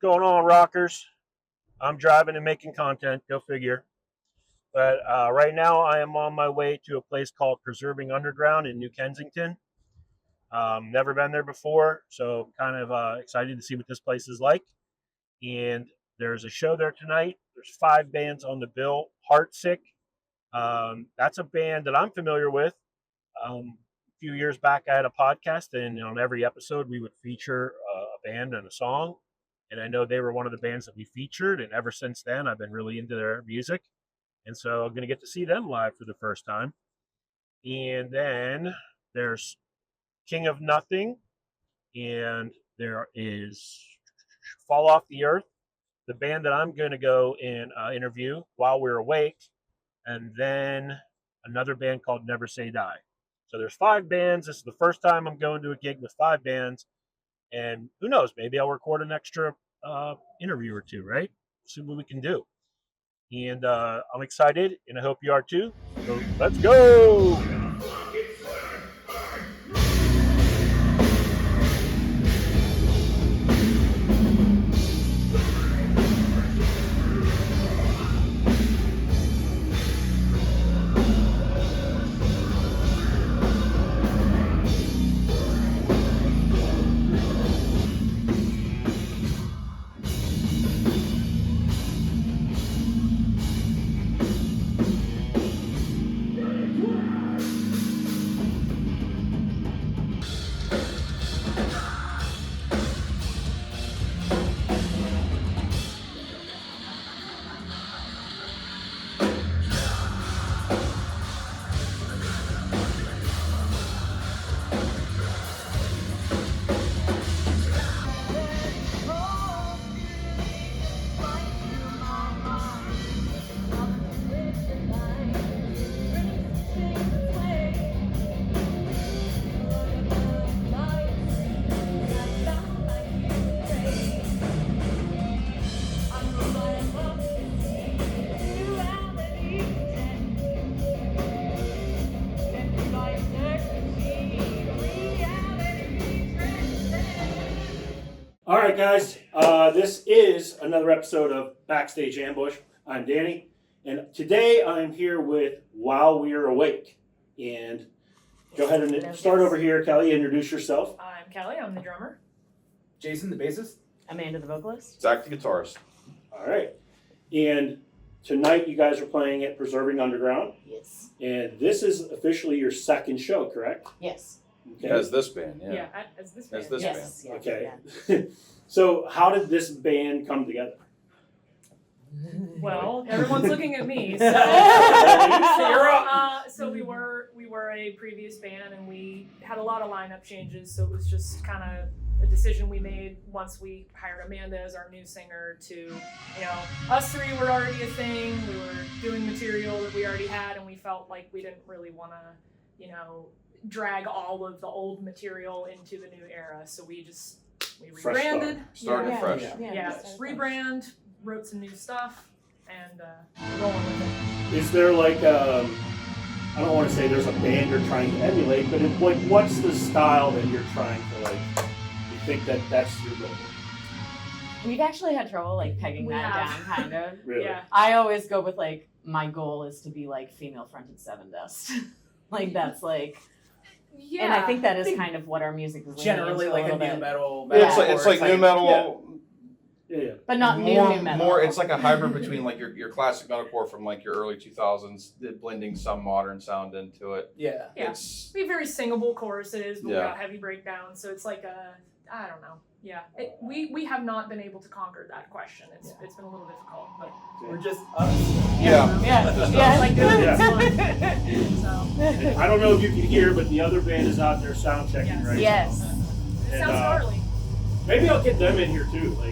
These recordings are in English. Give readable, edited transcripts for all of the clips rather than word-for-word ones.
going on, rockers? I'm driving and making content. Go figure. But right now, I am on my way to a place called Preserving Underground in New Kensington. Never been there before, so kind of excited to see what this place is like. And there's a show there tonight. There's 5 bands on the bill. Heartsick. That's a band that I'm familiar with. A few years back, I had a podcast, and on every episode, we would feature a band and a song. And I know they were one of the bands that we featured. And ever since then, I've been really into their music. And so I'm going to get to see them live for the first time. And then there's King of Nothing. And there is Fall Off the Earth, the band that I'm going to go and interview while we're awake. And then another band called Never Say Die. So there's 5 bands. This is the first time I'm going to a gig with 5 bands. And who knows, maybe I'll record an extra interview or 2, right? See what we can do. And I'm excited, and I hope you are too. So let's go! All right, guys, this is another episode of Backstage Ambush. I'm Danny, and today I'm here with While We're Awake. And go ahead and start over here, Kelly. Introduce yourself. I'm Kelly. I'm the drummer. Jason, the bassist. Amanda, the vocalist. Zach, the guitarist. All right. And tonight you guys are playing at Preserving Underground. Yes. And this is officially your second show, correct? Yes. Okay. As this band, yeah. Yeah, as this band. As this Yes. band. Okay. Yeah. So how did this band come together? Well, everyone's looking at me. So, You're up. So we were a previous band, and we had a lot of lineup changes. So it was just kind of a decision we made once we hired Amanda as our new singer. To us 3 were already a thing. We were doing material that we already had, and we felt like we didn't really want to, drag all of the old material into the new era. So we Fresh rebranded. Started fresh. Yeah, rebrand, wrote some new stuff, and rolling with it. Is there like I don't want to say there's a band you're trying to emulate, but what's the style that you're trying to you think that's your goal? We've actually had trouble pegging We that have. down, kind of. Really? Yeah. I always go with my goal is to be female fronted Seven Dust. That's Yeah. and I think that is kind of what our music is leaning Generally, into like a little new bit. metal. Yeah. It's like new metal. Yeah. But not more, new metal. More, it's like a hybrid between your classic metalcore from your early 2000s, blending some modern sound into it. Yeah. Yeah. It's We have very singable choruses, but Yeah. without heavy breakdowns. So it's I don't know. Yeah. We have not been able to conquer that question. It's been a little difficult, but We're just us. Yeah. Yeah. like doing Yeah. this one. So I don't know if you can hear, but the other band is out there sound checking Yes. right Yes. it And, sounds gnarly. Maybe I'll get them in here too. Oh,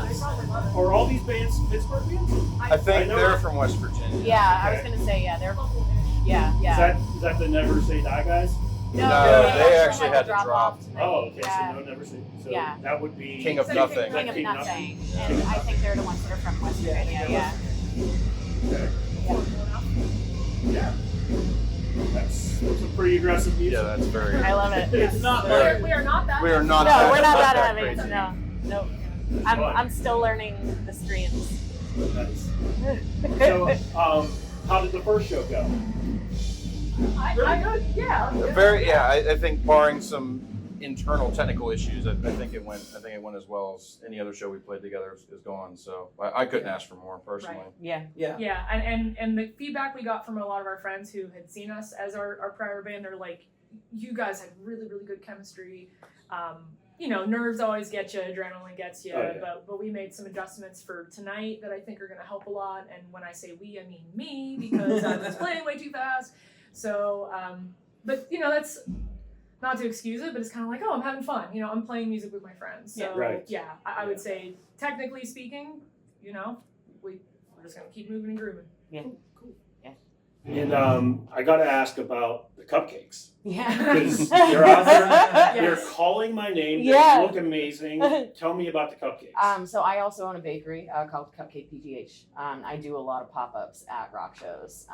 they probably love it. Are all these bands Pittsburgh bands? I think I know they're it. from West Virginia. Yeah, I was Okay. gonna say they're Local-ish. yeah. Is that the Never Say Die guys? No, they actually had to drop. off tonight. Oh, okay. Yeah. So no Never Say. So Yeah. that would be King of So Nothing. King of King of Nothing. Nothing. And I think they're the ones that are from West Virginia. Yeah. Okay. Yeah. Yeah. That's some pretty aggressive music. Yeah, that's very. I love it. It's not We are not that. We are not. No, that, we're not that that heavy. crazy. No. Nope. I'm still learning the streams. Nice. So, how did the first show go? Really good. Yeah. I think barring some internal technical issues, I think it went as well as any other show we played together is going. So I couldn't ask for more personally. Right. Yeah. Yeah, and the feedback we got from a lot of our friends who had seen us as our prior band, they're like, you guys had really, really good chemistry. Nerves always get you, adrenaline gets you, but we made some adjustments for tonight that I think are going to help a lot. And when I say we, I mean me, because I was playing way too fast. So, but that's not to excuse it, but it's kind of like, oh, I'm having fun. I'm playing music with my friends. So I would say, technically speaking, we're just going to keep moving and grooving. Yeah. Cool. Yeah. And I got to ask about the cupcakes. Yeah. Because they're out there. Yes. They're calling my name. Yeah. They look amazing. Tell me about the cupcakes. So I also own a bakery called Cupcake PGH. I do a lot of pop-ups at rock shows.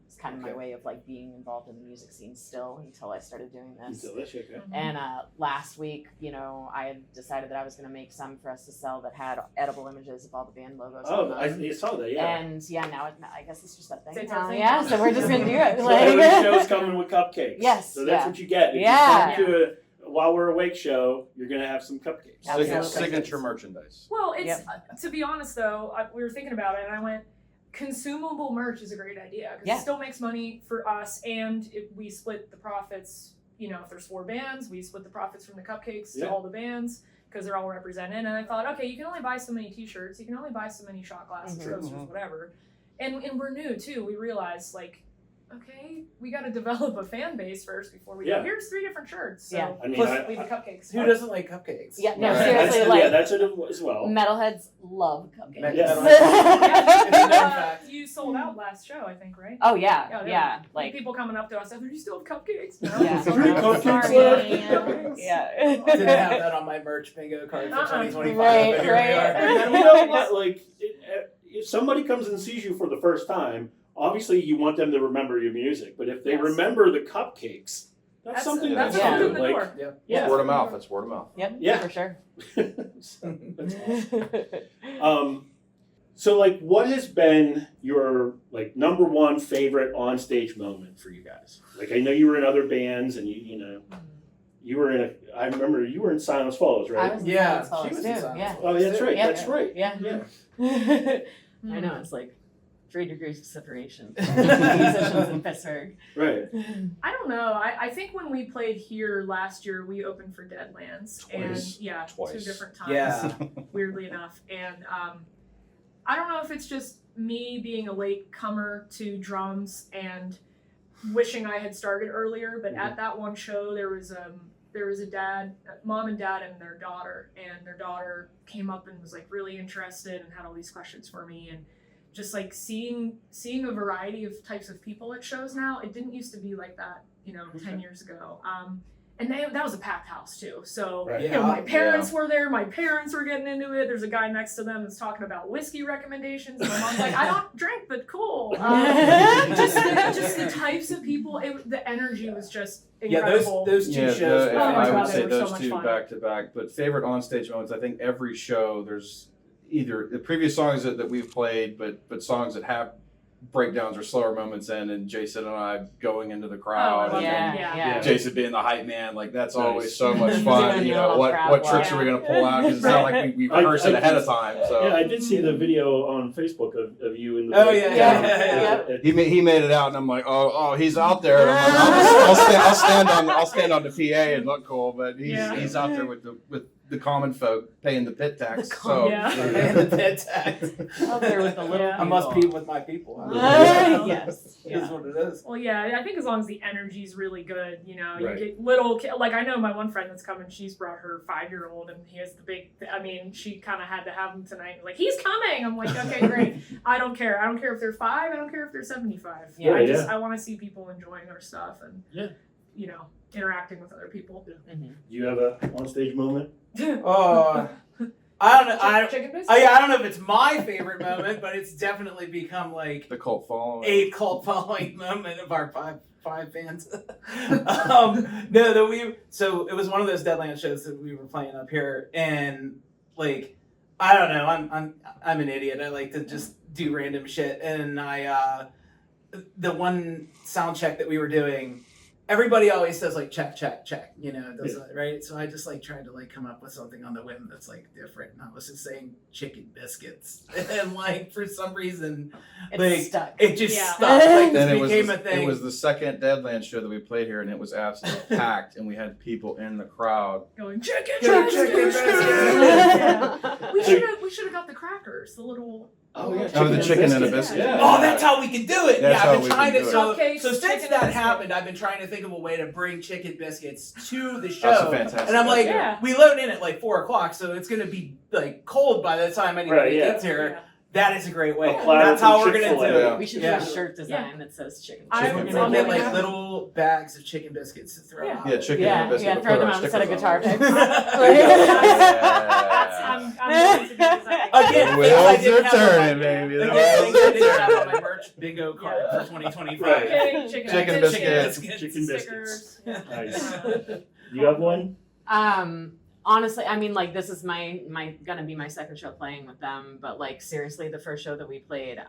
It's kind of my way of like being involved in the music scene still until I started doing this. Okay. And last week, I had decided that I was going to make some for us to sell that had edible images of all the band logos. Oh, on them. I saw that. Yeah. And now I guess it's just that thing. It's our thing. So we're just gonna do it. So every show's coming with cupcakes. Yes, So that's yeah. what you get. If Yeah. you come to a While We're Awake show, you're gonna have some cupcakes. Absolutely. Signature merchandise. Well, it's to be honest though, we were thinking about it, and I went, consumable merch is a great idea because it still makes money for us, and if we split the profits. If there's 4 bands, we split the profits from the cupcakes to all the bands because they're all represented. And I thought, okay, you can only buy so many T-shirts, you can only buy so many shot glasses, coasters, whatever. And we're new too. We realized okay, we got to develop a fan base first before we go, here's 3 different shirts. So Yeah. I mean, leave the cupcakes. Who doesn't like cupcakes? Yeah, no, Right. seriously, that's it as well. metalheads love cupcakes. Yeah. You sold out last show, I think, right? Oh yeah. Like people coming up to us, do you still have cupcakes? No. Yeah. So Three no. cupcakes Sorry. left. Yeah. Didn't have that on my merch bingo card for 2025. Right, but here we are. And you know what? If somebody comes and sees you for the first time, obviously you want them to remember your music. But if they remember the cupcakes, that's something that's that's open good. the door. Yeah. Word of mouth. It's word of mouth. Yep. Yeah. For sure. That's awesome. So what has been your number one favorite on-stage moment for you guys? I know you were in other bands and you were in I remember you were in Silence Follows, right? I was in Yeah, Silence she was Follows, in too. Silence Yeah. Oh, that's right. Yeah. That's right. Yeah. I know, it's 3 degrees of separation. Musicians in Pittsburgh. Right. I don't know. I think when we played here last year, we opened for Deadlands. Twice. And 2 different times. Yeah. Weirdly enough. And I don't know if it's just me being a late comer to drums and wishing I had started earlier, but at that one show there was a mom and dad and their daughter came up and was really interested and had all these questions for me, and just seeing a variety of types of people at shows now. It didn't used to be like that, 10 years ago. And that was a packed house too. So Right. my parents were there. My parents were getting into it. There's a guy next to them that's talking about whiskey recommendations. And my mom's like, I don't drink, but cool. Just the types of people. The energy was just incredible. Those 2 shows. Oh my I God, would they say were so those much 2 fun. back to back. But favorite onstage moments, I think every show there's either the previous songs that we've played, but songs that have breakdowns or slower moments in, and Jason and I going into the crowd, Oh, and yeah. Jason being the hype man, that's Nice. always so much fun. Doing You your know, little crowd what tricks walk. are we gonna pull out? Because it's not like we rehearse it ahead of time. So Yeah, I did see the video on Facebook of you in the. Oh, yeah. he made it out, and I'm like, oh, he's out there. And I'm like, I'll stand on the PA and look cool, but he's out there with the common folk paying the pit tax. So And the pit tax. Out there with the little I must be with my people. Yes. It is what it is. Well, yeah, I think as long as the energy's really good, you Right. get little, I know my one friend that's coming, she's brought her 5-year-old, and he has the big, she kind of had to have him tonight. He's coming! I'm like, okay, great. I don't care. I don't care if they're 5, I don't care if they're 75. Yeah, I want to see people enjoying our stuff and, interacting with other people. Mm-hmm. Do you have a on-stage moment? Oh, I don't know. Chicken biscuit? I don't know if it's my favorite moment, but it's definitely become the cult following. a cult following moment of our five fans. So it was one of those Deadlands shows that we were playing up here, and I don't know. I'm an idiot. I like to just do random shit. And the one sound check that we were doing, everybody always says like check, check, check. You know, does that, right? So I just like tried to like come up with something on the whim that's like different. And I was just saying chicken biscuits, and like for some reason, It's like stuck. it just Yeah. stuck. Like And this it was became the, a thing. it was the second Deadlands show that we played here, and it was absolutely packed, and we had people in the crowd. Going chicken, Chicken chicken, biscuits. Yeah. We should have got the crackers, the little. Oh, yeah, Oh, the chicken and a biscuits. biscuit. Yeah. Oh, that's how we can do it. That's yeah, how I've we been trying can to. do So, Cupcakes, so since chicken that biscuit. happened, I've been trying to think of a way to bring chicken biscuits to the show. That's a fantastic And I'm like, idea. Yeah. we load in at like 4:00, so it's gonna be like cold by the time anybody Right, yeah. gets here. Yeah. That is a great way. A platter That's how from we're gonna do Chick-fil-A. it. We should Yeah. do a shirt design that says chicken. I- We're biscuits. gonna I'll get make it like happen. little bags of chicken biscuits to throw Yeah. out. Yeah, chicken and a Yeah, biscuit. yeah, We'll throw put them our on instead of stickers guitar on picks. I'm going to be designing. Again, The things I wheels didn't are have on my- turning, baby. The Again, wheels things I are didn't have on turning. my merch bingo card Yeah. for 2025. Right. Chicken biscuits. Chicken biscuits. Stickers. Nice. You have one? Honestly, I mean, like this is my gonna be my second show playing with them, but like seriously, the first show that we played,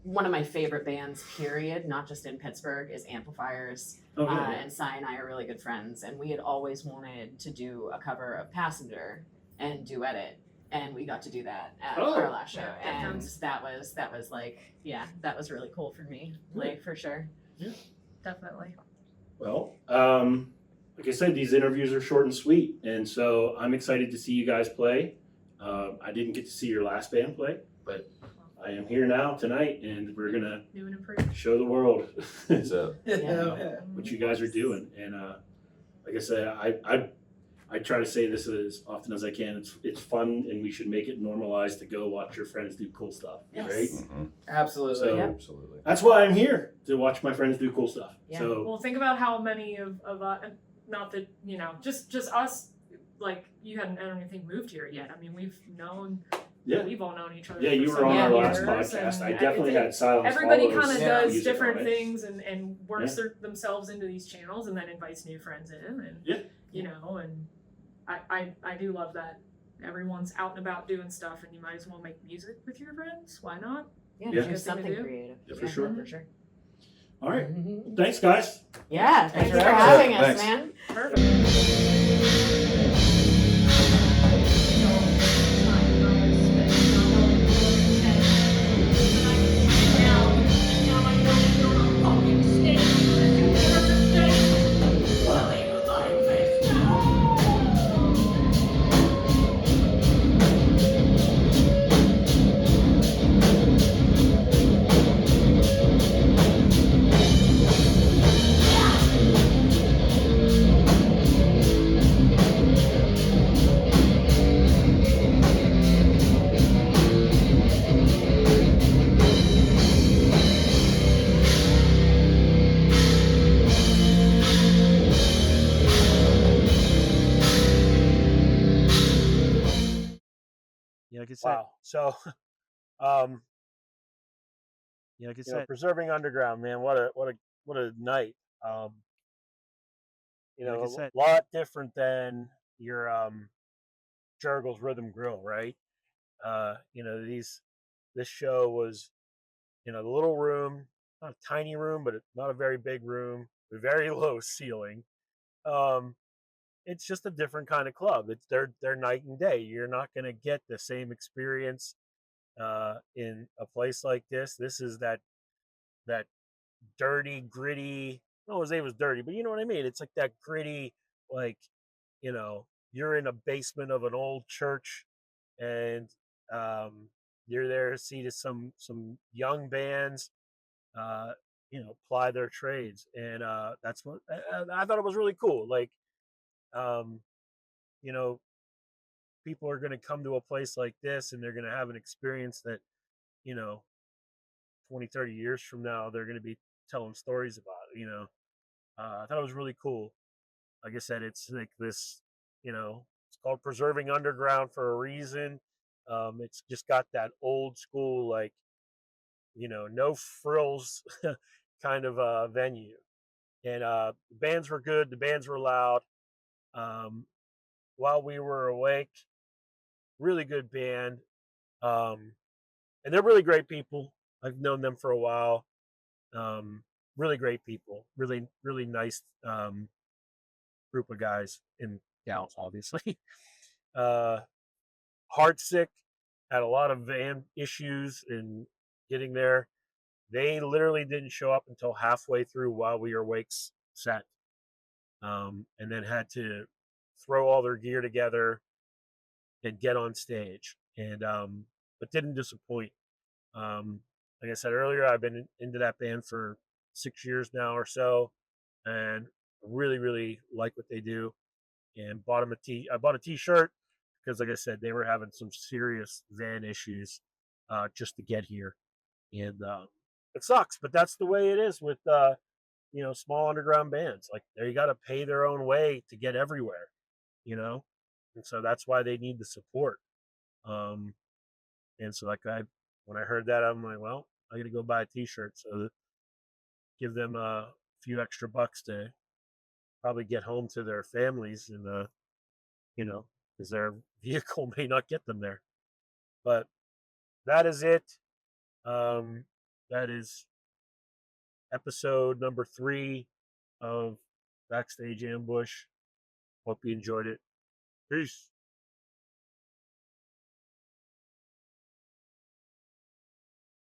one of my favorite bands, period, not just in Pittsburgh, is Amplifiers. Oh, yeah. And Cy and I are really good friends, and we had always wanted to do a cover of Passenger and duet it, and we got to do that at Oh. our last show, Yeah, and that was like, yeah, that was really cool for me, like for sure. Definitely. Well, like I said, these interviews are short and sweet, and so I'm excited to see you guys play. I didn't get to see your last band play, but I am here now tonight, and we're gonna New and improved. show the world So, Yeah. what you guys are doing. And like I said, I try to say this as often as I can. It's fun, and we should make it normalized to go watch your friends do cool stuff, Yes. right? Absolutely. So- Yep. absolutely. That's why I'm here, to watch my friends do cool stuff. Yeah. So Well, think about how many of not that just us. Like you hadn't, I don't even think moved here yet. I mean, we've all known each other. yeah, for you were so on our many last years, podcast. and I definitely had silence. Everybody followers kind of Yeah. does music, different right? things and works themselves into these channels and then invites new friends in and Yeah. and I do love that everyone's out and about doing stuff and you might as well make music with your friends. Why not? Yeah, Yeah. do Good thing to something do. creative. Yeah, for sure. For sure. All right. Thanks, guys. Yeah, thank you for Thanks. having us, Thanks. man. Perfect. Yeah, like I said. Wow. So, yeah, like I said, preserving underground, man. What a night. Like I said. A lot different than your Jurgle's Rhythm Grill, right? This show was, the little room, not a tiny room, but not a very big room, a very low ceiling. It's just a different kind of club. It's their night and day. You're not going to get the same experience in a place like this. This is that dirty, gritty. I don't want to say it was dirty, but you know what I mean. It's like that gritty, like you're in a basement of an old church, and you're there to see some young bands, ply their trades, and that's what I thought it was really cool. Like, people are going to come to a place like this and they're going to have an experience that, 20, 30 years from now, they're going to be telling stories about it, I thought it was really cool. Like I said, it's like this, it's called Preserving Underground for a reason. It's just got that old school, like, no frills kind of venue. And the bands were good. The bands were loud. While we were awake, really good band. And they're really great people. I've known them for a while. Really great people. Really, really nice group of guys and gals, obviously. uh, Heartsick had a lot of van issues in getting there. They literally didn't show up until halfway through While We Are Wake's set, and then had to throw all their gear together and get on stage. And but didn't disappoint. Like I said earlier, I've been into that band for 6 years now or so, and really, really like what they do. And I bought a T-shirt because, like I said, they were having some serious van issues just to get here, and it sucks, but that's the way it is with small underground bands. Like they got to pay their own way to get everywhere, you know, and so that's why they need the support. Um, and so when I heard that, I'm like, well, I got to go buy a T-shirt, so give them a few extra bucks to probably get home to their families, and because their vehicle may not get them there. But that is it. That is episode number 3 of Backstage Ambush. Hope you enjoyed it. Peace.